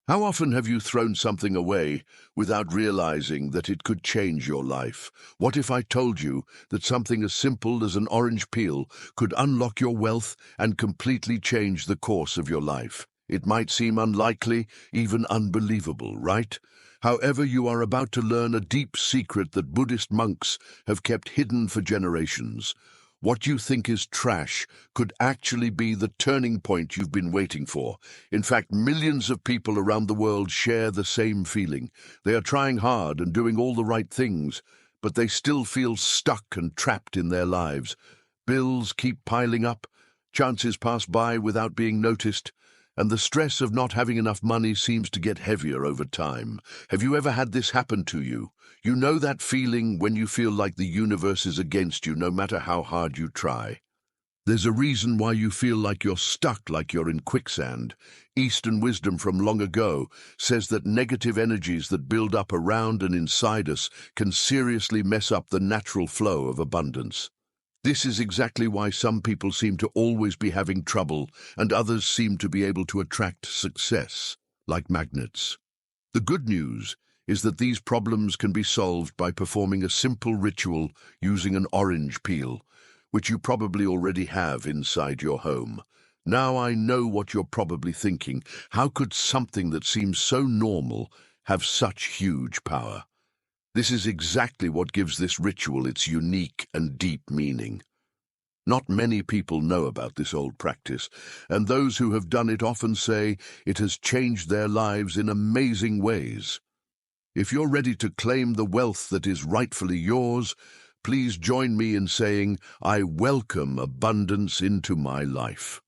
How often have you thrown something away without realizing that it could change your life? What if I told you that something as simple as an orange peel could unlock your wealth and completely change the course of your life? It might seem unlikely, even unbelievable, right? However, you are about to learn a deep secret that Buddhist monks have kept hidden for generations. What you think is trash could actually be the turning point you've been waiting for. In fact, millions of people around the world share the same feeling. They are trying hard and doing all the right things, but they still feel stuck and trapped in their lives. Bills keep piling up, chances pass by without being noticed, and the stress of not having enough money seems to get heavier over time. Have you ever had this happen to you? You know that feeling when you feel like the universe is against you no matter how hard you try. There's a reason why you feel like you're stuck, like you're in quicksand. Eastern wisdom from long ago says that negative energies that build up around and inside us can seriously mess up the natural flow of abundance. This is exactly why some people seem to always be having trouble and others seem to be able to attract success, like magnets. The good news is that these problems can be solved by performing a simple ritual using an orange peel, which you probably already have inside your home. Now I know what you're probably thinking. How could something that seems so normal have such huge power? This is exactly what gives this ritual its unique and deep meaning. Not many people know about this old practice, and those who have done it often say it has changed their lives in amazing ways. If you're ready to claim the wealth that is rightfully yours, please join me in saying, I welcome abundance into my life.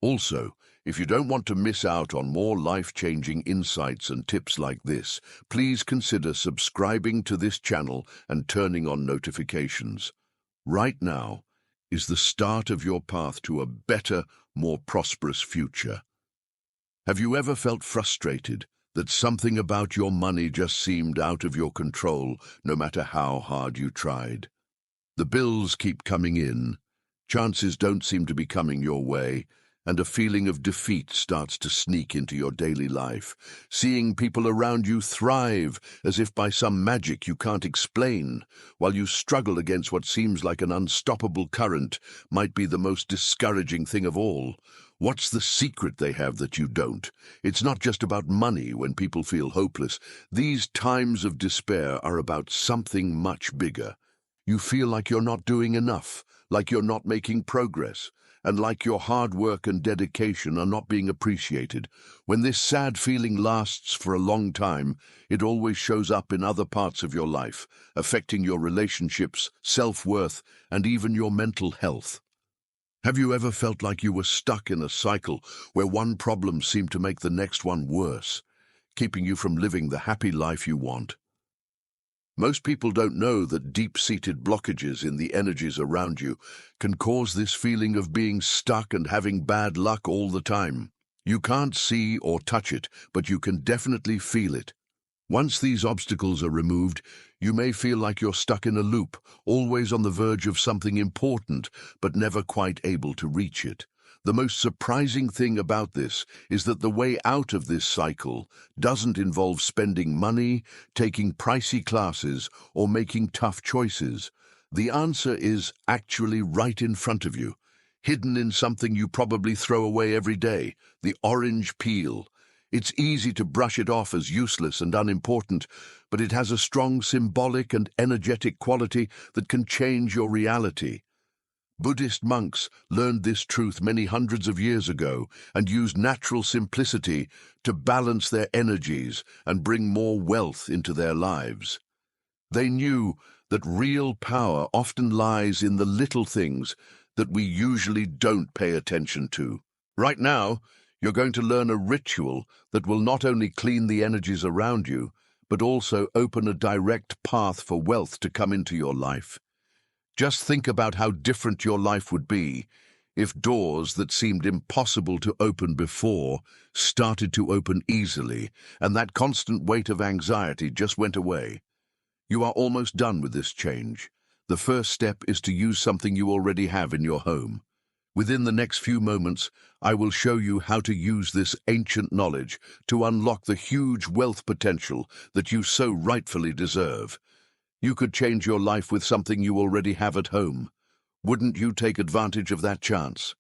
Also, if you don't want to miss out on more life-changing insights and tips like this, please consider subscribing to this channel and turning on notifications. Right now is the start of your path to a better, more prosperous future. Have you ever felt frustrated that something about your money just seemed out of your control, no matter how hard you tried? The bills keep coming in, chances don't seem to be coming your way, and a feeling of defeat starts to sneak into your daily life. Seeing people around you thrive as if by some magic you can't explain, while you struggle against what seems like an unstoppable current, might be the most discouraging thing of all. What's the secret they have that you don't? It's not just about money when people feel hopeless. These times of despair are about something much bigger. You feel like you're not doing enough, like you're not making progress, and like your hard work and dedication are not being appreciated. When this sad feeling lasts for a long time, it always shows up in other parts of your life, affecting your relationships, self-worth, and even your mental health. Have you ever felt like you were stuck in a cycle where one problem seemed to make the next one worse, keeping you from living the happy life you want? Most people don't know that deep-seated blockages in the energies around you can cause this feeling of being stuck and having bad luck all the time. You can't see or touch it, but you can definitely feel it. Once these obstacles are removed, you may feel like you're stuck in a loop, always on the verge of something important, but never quite able to reach it. The most surprising thing about this is that the way out of this cycle doesn't involve spending money, taking pricey classes, or making tough choices. The answer is actually right in front of you, hidden in something you probably throw away every day, the orange peel. It's easy to brush it off as useless and unimportant, but it has a strong symbolic and energetic quality that can change your reality. Buddhist monks learned this truth many hundreds of years ago and used natural simplicity to balance their energies and bring more wealth into their lives. They knew that real power often lies in the little things that we usually don't pay attention to. Right now, you're going to learn a ritual that will not only clean the energies around you, but also open a direct path for wealth to come into your life. Just think about how different your life would be if doors that seemed impossible to open before started to open easily, and that constant weight of anxiety just went away. You are almost done with this change. The first step is to use something you already have in your home. Within the next few moments, I will show you how to use this ancient knowledge to unlock the huge wealth potential that you so rightfully deserve. You could change your life with something you already have at home. Wouldn't you take advantage of that chance?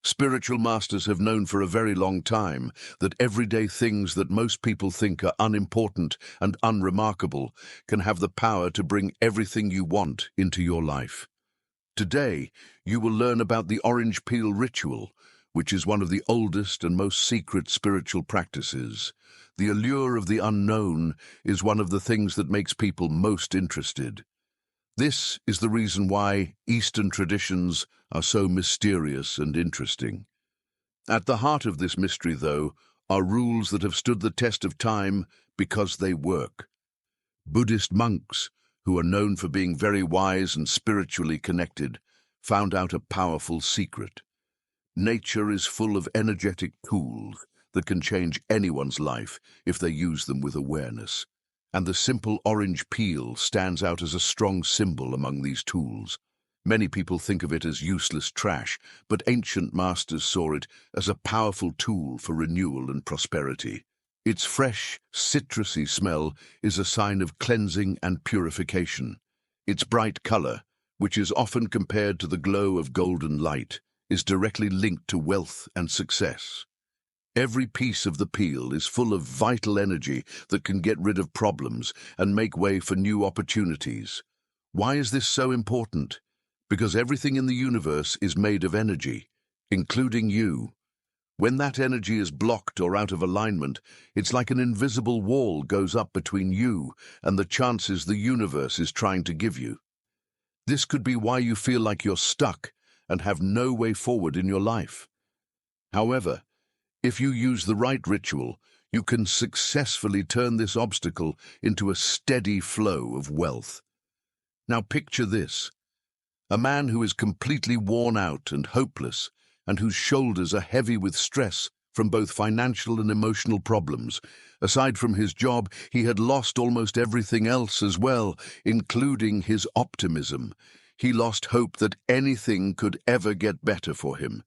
Spiritual masters have known for a very long time that everyday things that most people think are unimportant and unremarkable can have the power to bring everything you want into your life. Today, you will learn about the orange peel ritual, which is one of the oldest and most secret spiritual practices. The allure of the unknown is one of the things that makes people most interested. This is the reason why Eastern traditions are so mysterious and interesting. At the heart of this mystery, though, are rules that have stood the test of time because they work. Buddhist monks, who are known for being very wise and spiritually connected, found out a powerful secret. Nature is full of energetic tools that can change anyone's life if they use them with awareness. And the simple orange peel stands out as a strong symbol among these tools. Many people think of it as useless trash, but ancient masters saw it as a powerful tool for renewal and prosperity. Its fresh, citrusy smell is a sign of cleansing and purification. Its bright color, which is often compared to the glow of golden light, is directly linked to wealth and success. Every piece of the peel is full of vital energy that can get rid of problems and make way for new opportunities. Why is this so important? Because everything in the universe is made of energy, including you. When that energy is blocked or out of alignment, it's like an invisible wall goes up between you and the chances the universe is trying to give you. This could be why you feel like you're stuck and have no way forward in your life. However, if you use the right ritual, you can successfully turn this obstacle into a steady flow of wealth. Now picture this: a man who is completely worn out and hopeless, and whose shoulders are heavy with stress from both financial and emotional problems. Aside from his job, he had lost almost everything else as well, including his optimism. He lost hope that anything could ever get better for him.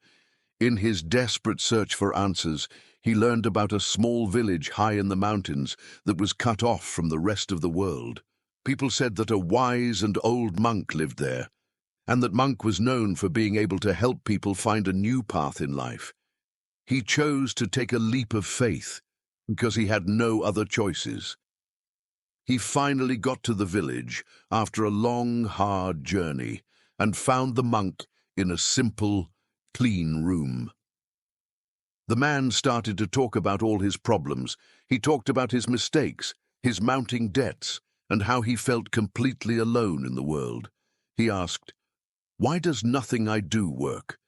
In his desperate search for answers, he learned about a small village high in the mountains that was cut off from the rest of the world. People said that a wise and old monk lived there, and that monk was known for being able to help people find a new path in life. He chose to take a leap of faith because he had no other choices. He finally got to the village after a long, hard journey and found the monk in a simple, clean room. The man started to talk about all his problems. He talked about his mistakes, his mounting debts, and how he felt completely alone in the world. He asked, "Why does nothing I do work?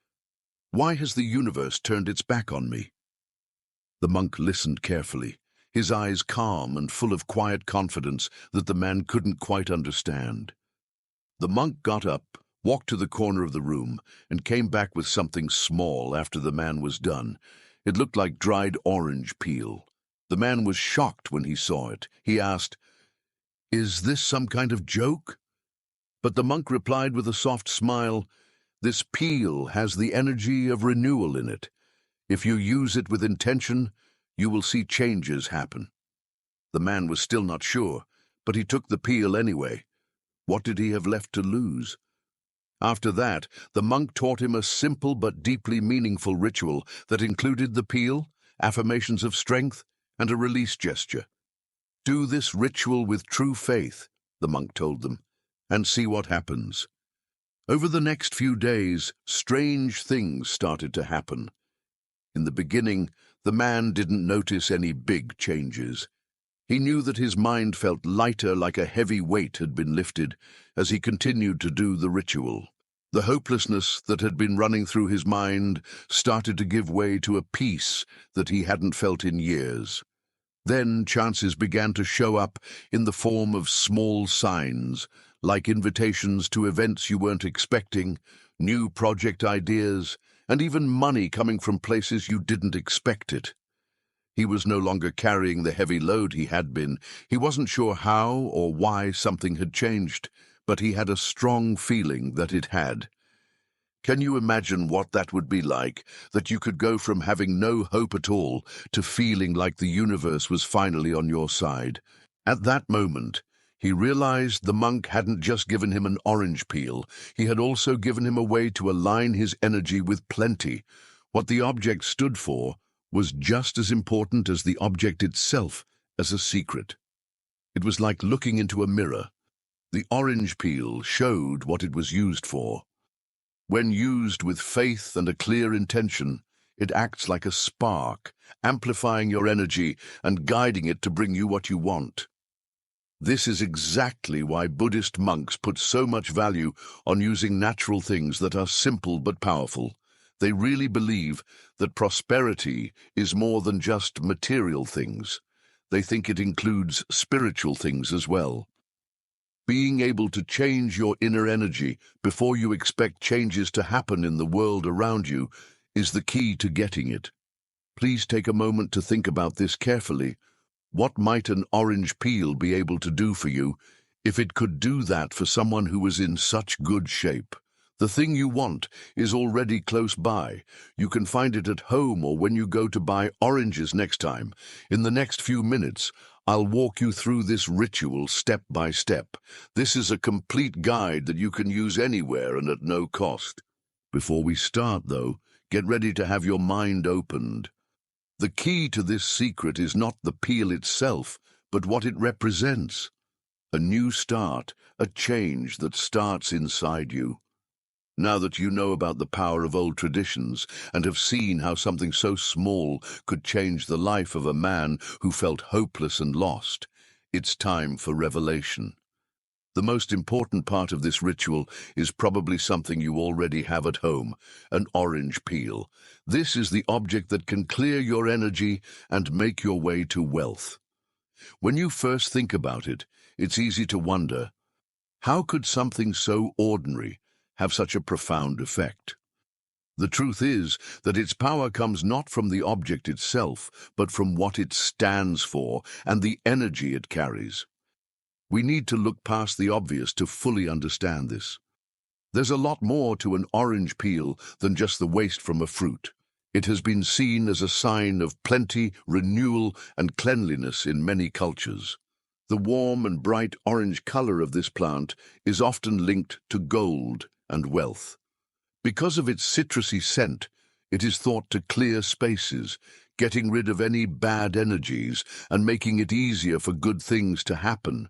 Why has the universe turned its back on me?" The monk listened carefully, his eyes calm and full of quiet confidence that the man couldn't quite understand. The monk got up, walked to the corner of the room, and came back with something small after the man was done. It looked like dried orange peel. The man was shocked when he saw it. He asked, "Is this some kind of joke?" But the monk replied with a soft smile, "This peel has the energy of renewal in it. If you use it with intention, you will see changes happen." The man was still not sure, but he took the peel anyway. What did he have left to lose? After that, the monk taught him a simple but deeply meaningful ritual that included the peel, affirmations of strength, and a release gesture. "Do this ritual with true faith," the monk told them, "and see what happens." Over the next few days, strange things started to happen. In the beginning, the man didn't notice any big changes. He knew that his mind felt lighter, like a heavy weight had been lifted, as he continued to do the ritual. The hopelessness that had been running through his mind started to give way to a peace that he hadn't felt in years. Then chances began to show up in the form of small signs, like invitations to events you weren't expecting, new project ideas, and even money coming from places you didn't expect it. He was no longer carrying the heavy load he had been. He wasn't sure how or why something had changed, but he had a strong feeling that it had. Can you imagine what that would be like, that you could go from having no hope at all to feeling like the universe was finally on your side? At that moment, he realized the monk hadn't just given him an orange peel, he had also given him a way to align his energy with plenty. What the object stood for was just as important as the object itself, as a secret. It was like looking into a mirror. The orange peel showed what it was used for. When used with faith and a clear intention, it acts like a spark, amplifying your energy and guiding it to bring you what you want. This is exactly why Buddhist monks put so much value on using natural things that are simple but powerful. They really believe that prosperity is more than just material things. They think it includes spiritual things as well. Being able to change your inner energy before you expect changes to happen in the world around you is the key to getting it. Please take a moment to think about this carefully. What might an orange peel be able to do for you if it could do that for someone who was in such good shape? The thing you want is already close by. You can find it at home or when you go to buy oranges next time. In the next few minutes, I'll walk you through this ritual step by step. This is a complete guide that you can use anywhere and at no cost. Before we start, though, get ready to have your mind opened. The key to this secret is not the peel itself, but what it represents. A new start, a change that starts inside you. Now that you know about the power of old traditions and have seen how something so small could change the life of a man who felt hopeless and lost, it's time for revelation. The most important part of this ritual is probably something you already have at home, an orange peel. This is the object that can clear your energy and make your way to wealth. When you first think about it, it's easy to wonder, how could something so ordinary have such a profound effect? The truth is that its power comes not from the object itself, but from what it stands for and the energy it carries. We need to look past the obvious to fully understand this. There's a lot more to an orange peel than just the waste from a fruit. It has been seen as a sign of plenty, renewal, and cleanliness in many cultures. The warm and bright orange color of this plant is often linked to gold and wealth. Because of its citrusy scent, it is thought to clear spaces, getting rid of any bad energies and making it easier for good things to happen.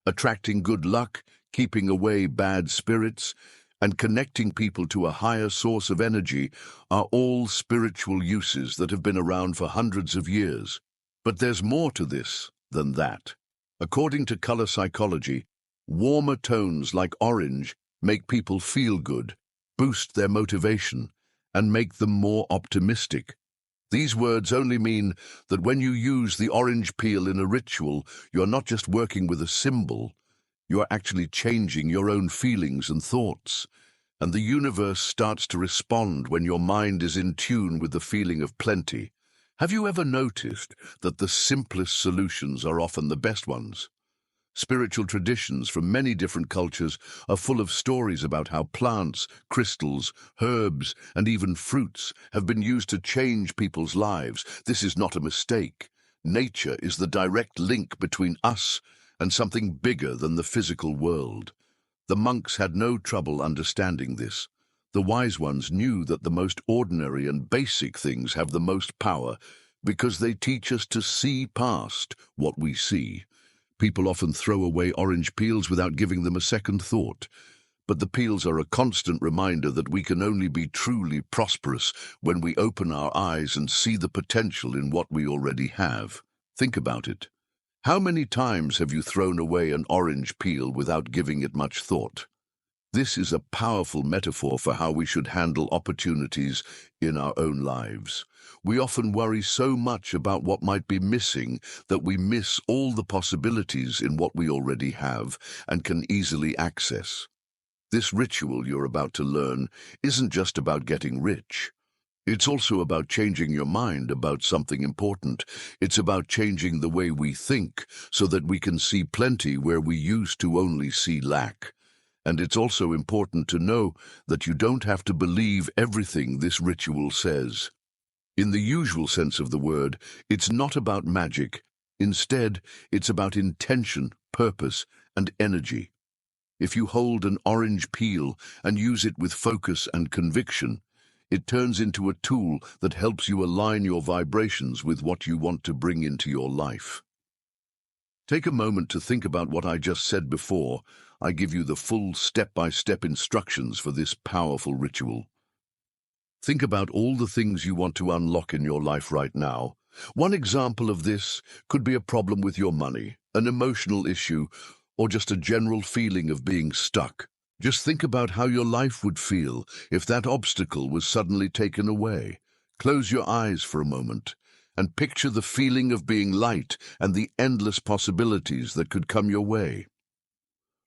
Attracting good luck, keeping away bad spirits, and connecting people to a higher source of energy are all spiritual uses that have been around for hundreds of years. But there's more to this than that. According to color psychology, warmer tones like orange make people feel good, boost their motivation, and make them more optimistic. These words only mean that when you use the orange peel in a ritual, you're not just working with a symbol, you're actually changing your own feelings and thoughts. And the universe starts to respond when your mind is in tune with the feeling of plenty. Have you ever noticed that the simplest solutions are often the best ones? Spiritual traditions from many different cultures are full of stories about how plants, crystals, herbs, and even fruits have been used to change people's lives. This is not a mistake. Nature is the direct link between us and something bigger than the physical world. The monks had no trouble understanding this. The wise ones knew that the most ordinary and basic things have the most power because they teach us to see past what we see. People often throw away orange peels without giving them a second thought. But the peels are a constant reminder that we can only be truly prosperous when we open our eyes and see the potential in what we already have. Think about it. How many times have you thrown away an orange peel without giving it much thought? This is a powerful metaphor for how we should handle opportunities in our own lives. We often worry so much about what might be missing that we miss all the possibilities in what we already have and can easily access. This ritual you're about to learn isn't just about getting rich. It's also about changing your mind about something important. It's about changing the way we think so that we can see plenty where we used to only see lack. And it's also important to know that you don't have to believe everything this ritual says. In the usual sense of the word, it's not about magic. Instead, it's about intention, purpose, and energy. If you hold an orange peel and use it with focus and conviction, it turns into a tool that helps you align your vibrations with what you want to bring into your life. Take a moment to think about what I just said before I give you the full step-by-step instructions for this powerful ritual. Think about all the things you want to unlock in your life right now. One example of this could be a problem with your money, an emotional issue, or just a general feeling of being stuck. Just think about how your life would feel if that obstacle was suddenly taken away. Close your eyes for a moment and picture the feeling of being light and the endless possibilities that could come your way.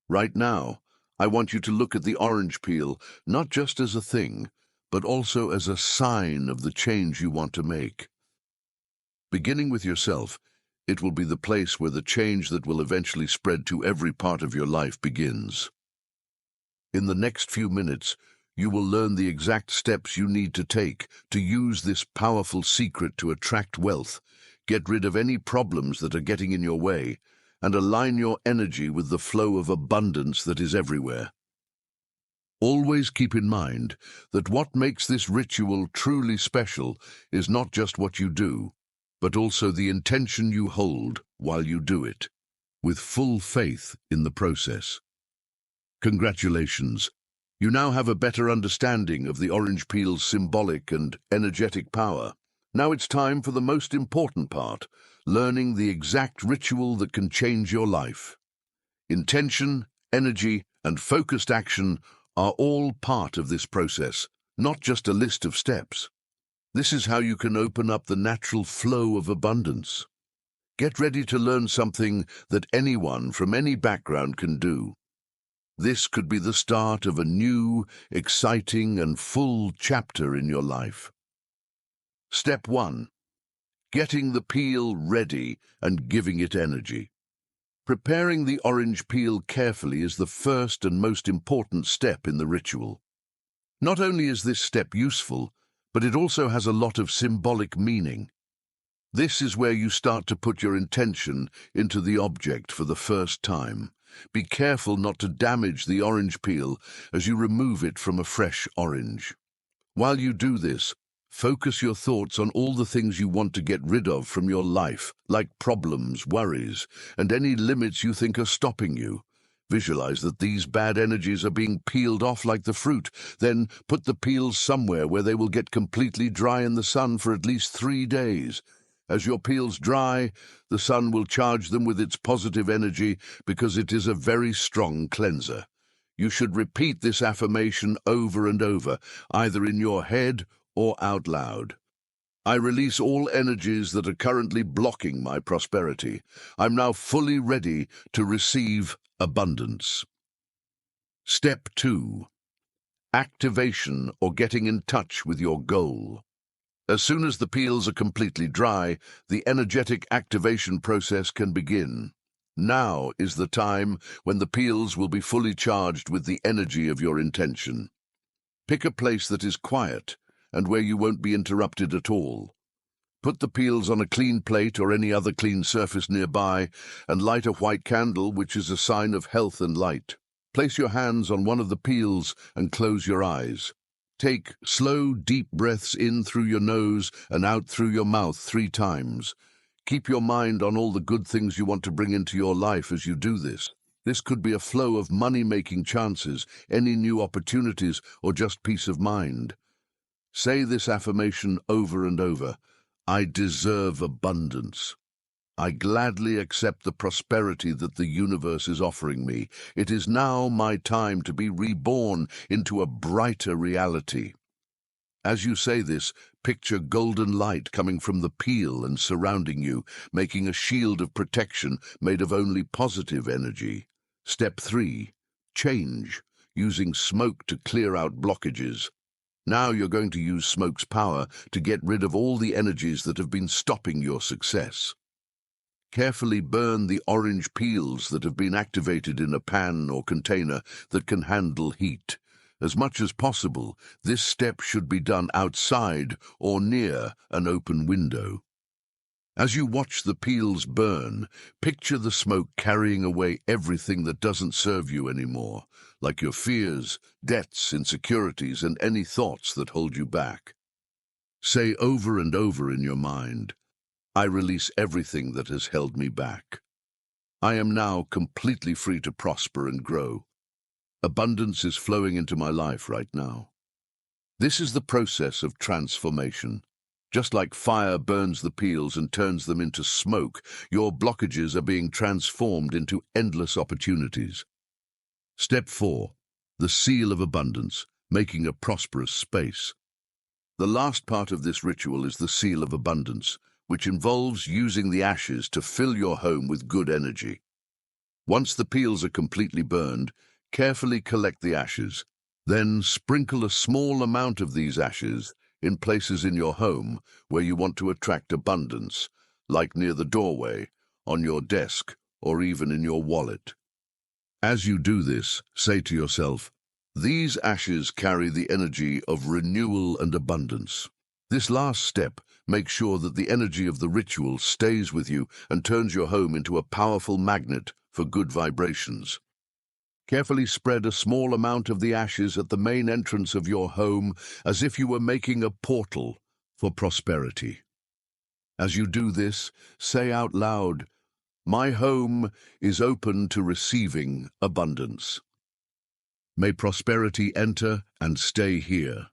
Right now, I want you to look at the orange peel not just as a thing, but also as a sign of the change you want to make. Beginning with yourself, it will be the place where the change that will eventually spread to every part of your life begins. In the next few minutes, you will learn the exact steps you need to take to use this powerful secret to attract wealth, get rid of any problems that are getting in your way, and align your energy with the flow of abundance that is everywhere. Always keep in mind that what makes this ritual truly special is not just what you do, but also the intention you hold while you do it, with full faith in the process. Congratulations! You now have a better understanding of the orange peel's symbolic and energetic power. Now it's time for the most important part, learning the exact ritual that can change your life. Intention, energy, and focused action are all part of this process, not just a list of steps. This is how you can open up the natural flow of abundance. Get ready to learn something that anyone from any background can do. This could be the start of a new, exciting, and full chapter in your life. Step 1. Getting the peel ready and giving it energy. Preparing the orange peel carefully is the first and most important step in the ritual. Not only is this step useful, but it also has a lot of symbolic meaning. This is where you start to put your intention into the object for the first time. Be careful not to damage the orange peel as you remove it from a fresh orange. While you do this, focus your thoughts on all the things you want to get rid of from your life, like problems, worries, and any limits you think are stopping you. Visualize that these bad energies are being peeled off like the fruit. Then put the peels somewhere where they will get completely dry in the sun for at least 3 days. As your peels dry, the sun will charge them with its positive energy because it is a very strong cleanser. You should repeat this affirmation over and over, either in your head or out loud. I release all energies that are currently blocking my prosperity. I'm now fully ready to receive abundance. Step 2. Activation or getting in touch with your goal. As soon as the peels are completely dry, the energetic activation process can begin. Now is the time when the peels will be fully charged with the energy of your intention. Pick a place that is quiet and where you won't be interrupted at all. Put the peels on a clean plate or any other clean surface nearby and light a white candle, which is a sign of health and light. Place your hands on one of the peels and close your eyes. Take slow, deep breaths in through your nose and out through your mouth 3 times. Keep your mind on all the good things you want to bring into your life as you do this. This could be a flow of money-making chances, any new opportunities, or just peace of mind. Say this affirmation over and over. I deserve abundance. I gladly accept the prosperity that the universe is offering me. It is now my time to be reborn into a brighter reality. As you say this, picture golden light coming from the peel and surrounding you, making a shield of protection made of only positive energy. Step 3. Change, using smoke to clear out blockages. Now you're going to use smoke's power to get rid of all the energies that have been stopping your success. Carefully burn the orange peels that have been activated in a pan or container that can handle heat. As much as possible, this step should be done outside or near an open window. As you watch the peels burn, picture the smoke carrying away everything that doesn't serve you anymore, like your fears, debts, insecurities, and any thoughts that hold you back. Say over and over in your mind, I release everything that has held me back. I am now completely free to prosper and grow. Abundance is flowing into my life right now. This is the process of transformation. Just like fire burns the peels and turns them into smoke, your blockages are being transformed into endless opportunities. Step 4. The seal of abundance, making a prosperous space. The last part of this ritual is the seal of abundance, which involves using the ashes to fill your home with good energy. Once the peels are completely burned, carefully collect the ashes. Then sprinkle a small amount of these ashes in places in your home where you want to attract abundance, like near the doorway, on your desk, or even in your wallet. As you do this, say to yourself, these ashes carry the energy of renewal and abundance. This last step makes sure that the energy of the ritual stays with you and turns your home into a powerful magnet for good vibrations. Carefully spread a small amount of the ashes at the main entrance of your home as if you were making a portal for prosperity. As you do this, say out loud, my home is open to receiving abundance. May prosperity enter and stay here.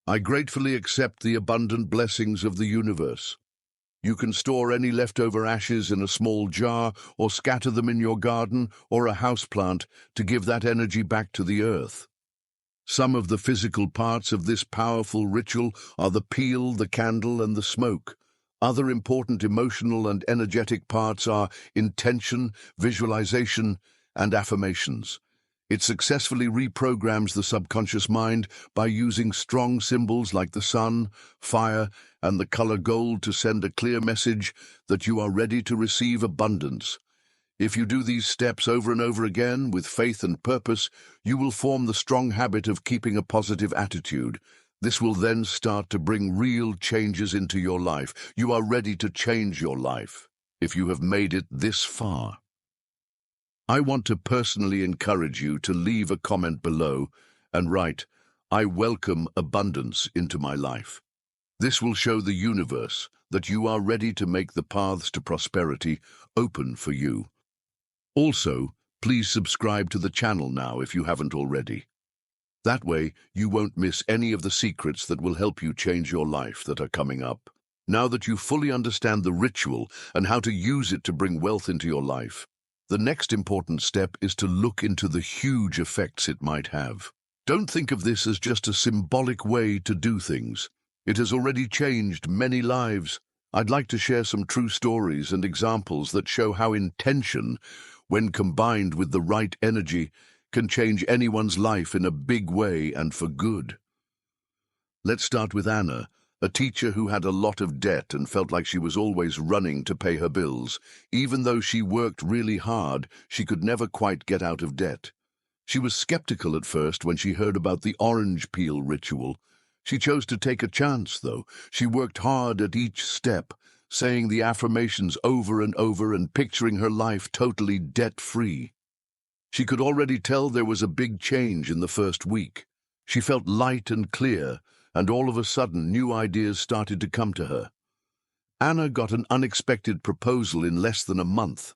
I gratefully accept the abundant blessings of the universe. You can store any leftover ashes in a small jar or scatter them in your garden or a houseplant to give that energy back to the earth. Some of the physical parts of this powerful ritual are the peel, the candle, and the smoke. Other important emotional and energetic parts are intention, visualization, and affirmations. It successfully reprograms the subconscious mind by using strong symbols like the sun, fire, and the color gold to send a clear message that you are ready to receive abundance. If you do these steps over and over again with faith and purpose, you will form the strong habit of keeping a positive attitude. This will then start to bring real changes into your life. You are ready to change your life if you have made it this far. I want to personally encourage you to leave a comment below and write, I welcome abundance into my life. This will show the universe that you are ready to make the paths to prosperity open for you. Also, please subscribe to the channel now if you haven't already. That way, you won't miss any of the secrets that will help you change your life that are coming up. Now that you fully understand the ritual and how to use it to bring wealth into your life, the next important step is to look into the huge effects it might have. Don't think of this as just a symbolic way to do things. It has already changed many lives. I'd like to share some true stories and examples that show how intention, when combined with the right energy, can change anyone's life in a big way and for good. Let's start with Anna, a teacher who had a lot of debt and felt like she was always running to pay her bills. Even though she worked really hard, she could never quite get out of debt. She was skeptical at first when she heard about the orange peel ritual. She chose to take a chance, though. She worked hard at each step, saying the affirmations over and over and picturing her life totally debt-free. She could already tell there was a big change in the first week. She felt light and clear, and all of a sudden new ideas started to come to her. Anna got an unexpected proposal in less than a month.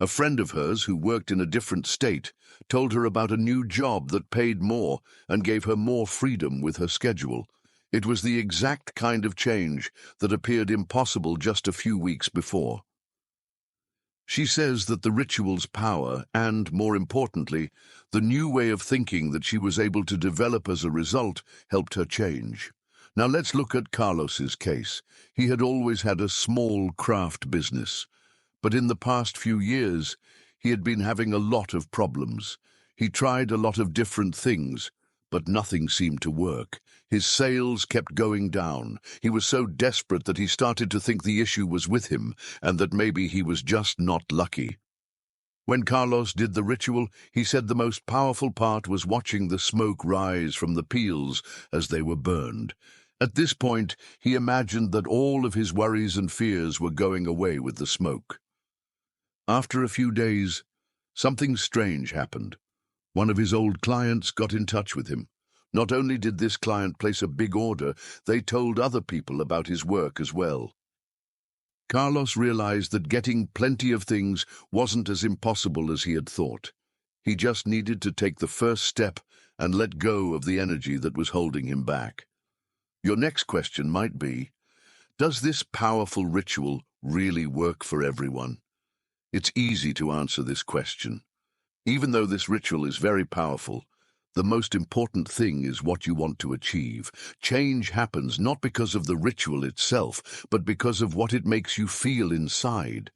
A friend of hers who worked in a different state told her about a new job that paid more and gave her more freedom with her schedule. It was the exact kind of change that appeared impossible just a few weeks before. She says that the ritual's power and, more importantly, the new way of thinking that she was able to develop as a result helped her change. Now let's look at Carlos's case. He had always had a small craft business, but in the past few years, he had been having a lot of problems. He tried a lot of different things, But nothing seemed to work. His sales kept going down. He was so desperate that he started to think the issue was with him, and that maybe he was just not lucky. When Carlos did the ritual, he said the most powerful part was watching the smoke rise from the peels as they were burned. At this point, he imagined that all of his worries and fears were going away with the smoke. After a few days, something strange happened. One of his old clients got in touch with him. Not only did this client place a big order, they told other people about his work as well. Carlos realized that getting plenty of things wasn't as impossible as he had thought. He just needed to take the first step and let go of the energy that was holding him back. Your next question might be, does this powerful ritual really work for everyone? It's easy to answer this question. Even though this ritual is very powerful, the most important thing is what you want to achieve. Change happens not because of the ritual itself, but because of what it makes you feel inside.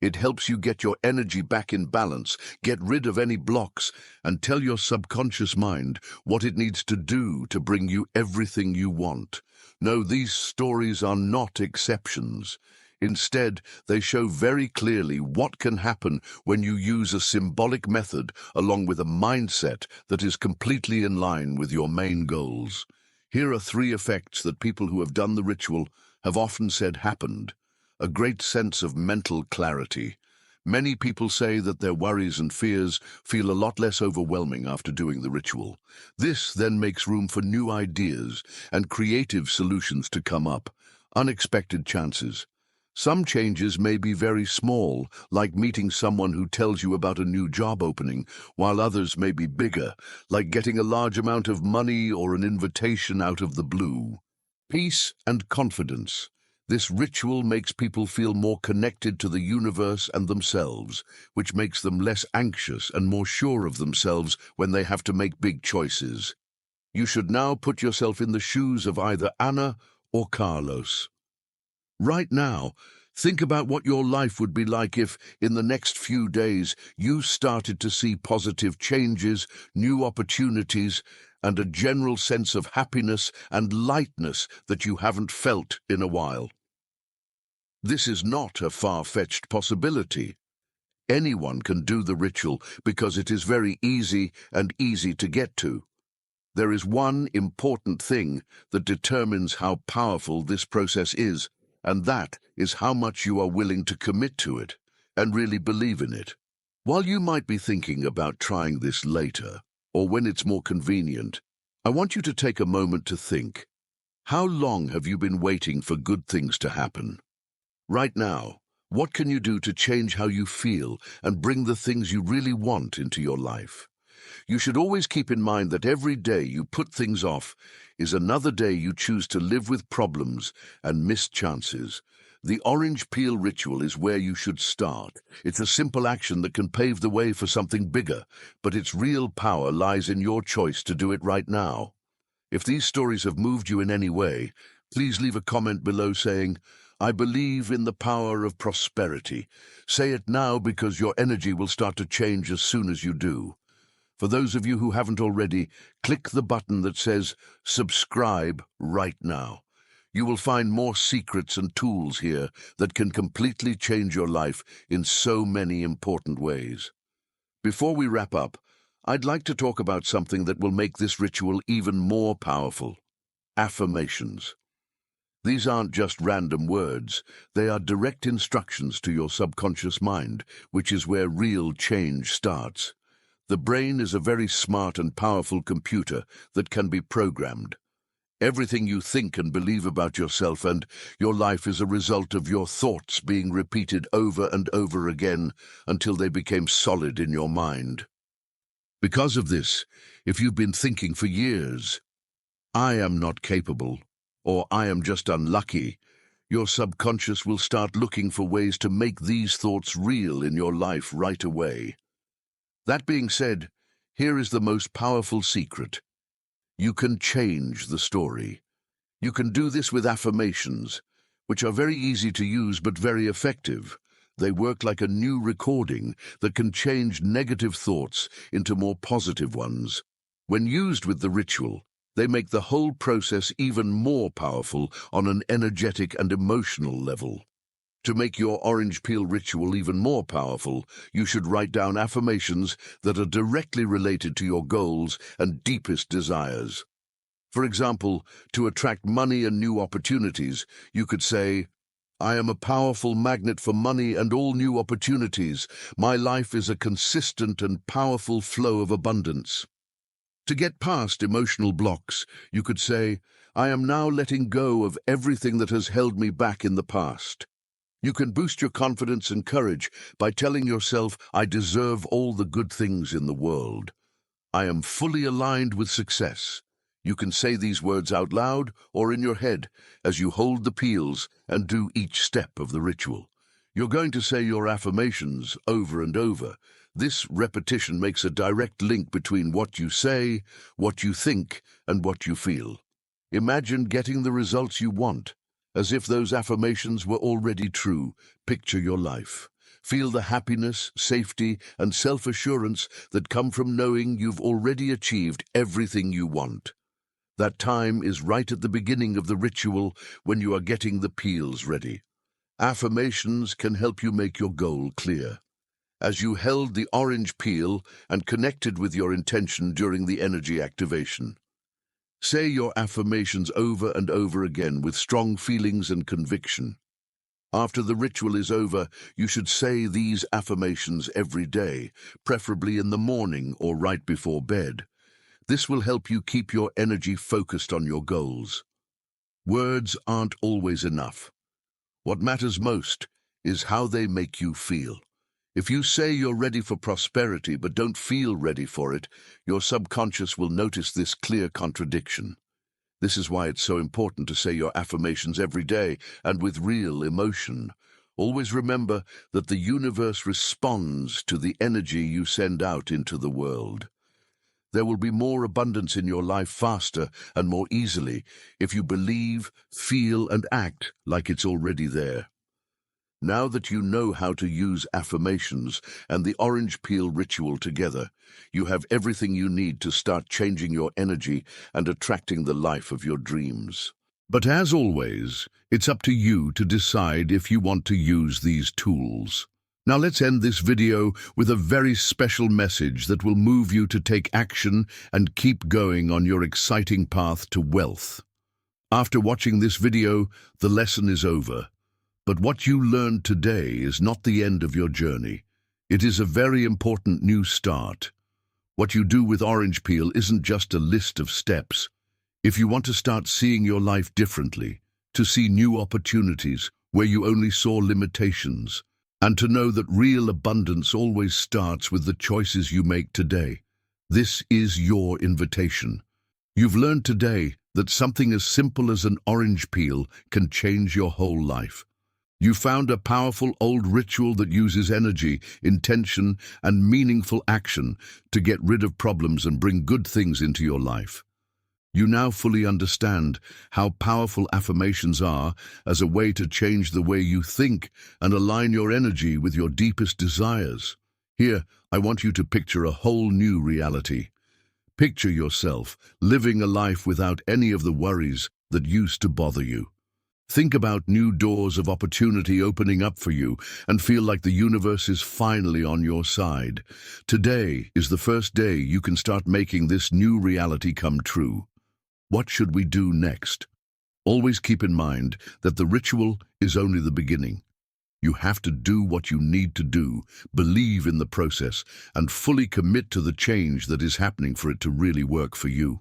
It helps you get your energy back in balance, get rid of any blocks, and tell your subconscious mind what it needs to do to bring you everything you want. No, these stories are not exceptions. Instead, they show very clearly what can happen when you use a symbolic method along with a mindset that is completely in line with your main goals. Here are 3 effects that people who have done the ritual have often said happened. A great sense of mental clarity. Many people say that their worries and fears feel a lot less overwhelming after doing the ritual. This then makes room for new ideas and creative solutions to come up. Unexpected chances. Some changes may be very small, like meeting someone who tells you about a new job opening, while others may be bigger, like getting a large amount of money or an invitation out of the blue. Peace and confidence. This ritual makes people feel more connected to the universe and themselves, which makes them less anxious and more sure of themselves when they have to make big choices. You should now put yourself in the shoes of either Anna or Carlos. Right now, think about what your life would be like if, in the next few days, you started to see positive changes, new opportunities, and a general sense of happiness and lightness that you haven't felt in a while. This is not a far-fetched possibility. Anyone can do the ritual because it is very easy and easy to get to. There is one important thing that determines how powerful this process is, and that is how much you are willing to commit to it and really believe in it. While you might be thinking about trying this later, or when it's more convenient, I want you to take a moment to think. How long have you been waiting for good things to happen? Right now, what can you do to change how you feel and bring the things you really want into your life? You should always keep in mind that every day you put things off is another day you choose to live with problems and missed chances. The orange peel ritual is where you should start. It's a simple action that can pave the way for something bigger, but its real power lies in your choice to do it right now. If these stories have moved you in any way, please leave a comment below saying, "I believe in the power of prosperity." Say it now because your energy will start to change as soon as you do. For those of you who haven't already, click the button that says subscribe right now. You will find more secrets and tools here that can completely change your life in so many important ways. Before we wrap up, I'd like to talk about something that will make this ritual even more powerful: affirmations. These aren't just random words, they are direct instructions to your subconscious mind, which is where real change starts. The brain is a very smart and powerful computer that can be programmed. Everything you think and believe about yourself and your life is a result of your thoughts being repeated over and over again until they became solid in your mind. Because of this, if you've been thinking for years, "I am not capable," or "I am just unlucky," your subconscious will start looking for ways to make these thoughts real in your life right away. That being said, here is the most powerful secret. You can change the story. You can do this with affirmations, which are very easy to use but very effective. They work like a new recording that can change negative thoughts into more positive ones. When used with the ritual, they make the whole process even more powerful on an energetic and emotional level. To make your orange peel ritual even more powerful, you should write down affirmations that are directly related to your goals and deepest desires. For example, to attract money and new opportunities, you could say, "I am a powerful magnet for money and all new opportunities. My life is a consistent and powerful flow of abundance." To get past emotional blocks, you could say, "I am now letting go of everything that has held me back in the past." You can boost your confidence and courage by telling yourself, "I deserve all the good things in the world. I am fully aligned with success." You can say these words out loud or in your head as you hold the peels and do each step of the ritual. You're going to say your affirmations over and over. This repetition makes a direct link between what you say, what you think, and what you feel. Imagine getting the results you want, as if those affirmations were already true. Picture your life. Feel the happiness, safety, and self-assurance that come from knowing you've already achieved everything you want. That time is right at the beginning of the ritual when you are getting the peels ready. Affirmations can help you make your goal clear. As you held the orange peel and connected with your intention during the energy activation, say your affirmations over and over again with strong feelings and conviction. After the ritual is over, you should say these affirmations every day, preferably in the morning or right before bed. This will help you keep your energy focused on your goals. Words aren't always enough. What matters most is how they make you feel. If you say you're ready for prosperity but don't feel ready for it, your subconscious will notice this clear contradiction. This is why it's so important to say your affirmations every day and with real emotion. Always remember that the universe responds to the energy you send out into the world. There will be more abundance in your life faster and more easily if you believe, feel, and act like it's already there. Now that you know how to use affirmations and the orange peel ritual together, you have everything you need to start changing your energy and attracting the life of your dreams. But as always, it's up to you to decide if you want to use these tools. Now let's end this video with a very special message that will move you to take action and keep going on your exciting path to wealth. After watching this video, the lesson is over. But what you learned today is not the end of your journey. It is a very important new start. What you do with orange peel isn't just a list of steps. If you want to start seeing your life differently, to see new opportunities where you only saw limitations, and to know that real abundance always starts with the choices you make today, this is your invitation. You've learned today that something as simple as an orange peel can change your whole life. You found a powerful old ritual that uses energy, intention, and meaningful action to get rid of problems and bring good things into your life. You now fully understand how powerful affirmations are as a way to change the way you think and align your energy with your deepest desires. Here, I want you to picture a whole new reality. Picture yourself living a life without any of the worries that used to bother you. Think about new doors of opportunity opening up for you and feel like the universe is finally on your side. Today is the first day you can start making this new reality come true. What should we do next? Always keep in mind that the ritual is only the beginning. You have to do what you need to do, believe in the process, and fully commit to the change that is happening for it to really work for you.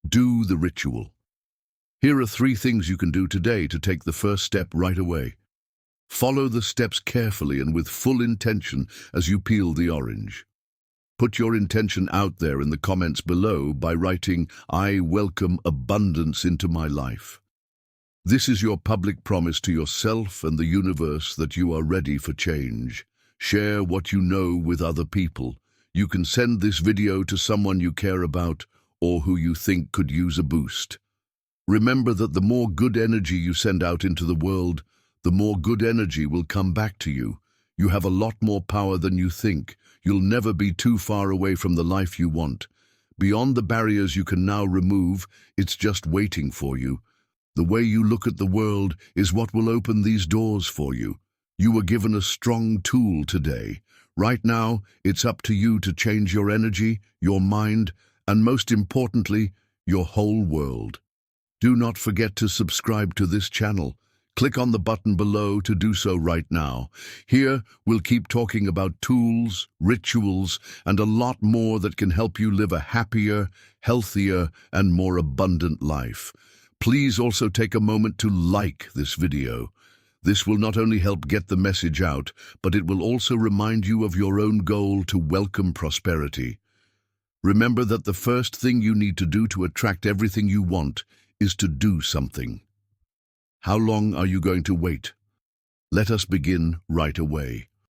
Do the ritual. Here are 3 things you can do today to take the first step right away. Follow the steps carefully and with full intention as you peel the orange. Put your intention out there in the comments below by writing, "I welcome abundance into my life." This is your public promise to yourself and the universe that you are ready for change. Share what you know with other people. You can send this video to someone you care about or who you think could use a boost. Remember that the more good energy you send out into the world, the more good energy will come back to you. You have a lot more power than you think. You'll never be too far away from the life you want. Beyond the barriers you can now remove, it's just waiting for you. The way you look at the world is what will open these doors for you. You were given a strong tool today. Right now, it's up to you to change your energy, your mind, and most importantly, your whole world. Do not forget to subscribe to this channel. Click on the button below to do so right now. Here, we'll keep talking about tools, rituals, and a lot more that can help you live a happier, healthier, and more abundant life. Please also take a moment to like this video. This will not only help get the message out, but it will also remind you of your own goal to welcome prosperity. Remember that the first thing you need to do to attract everything you want is to do something. How long are you going to wait? Let us begin right away.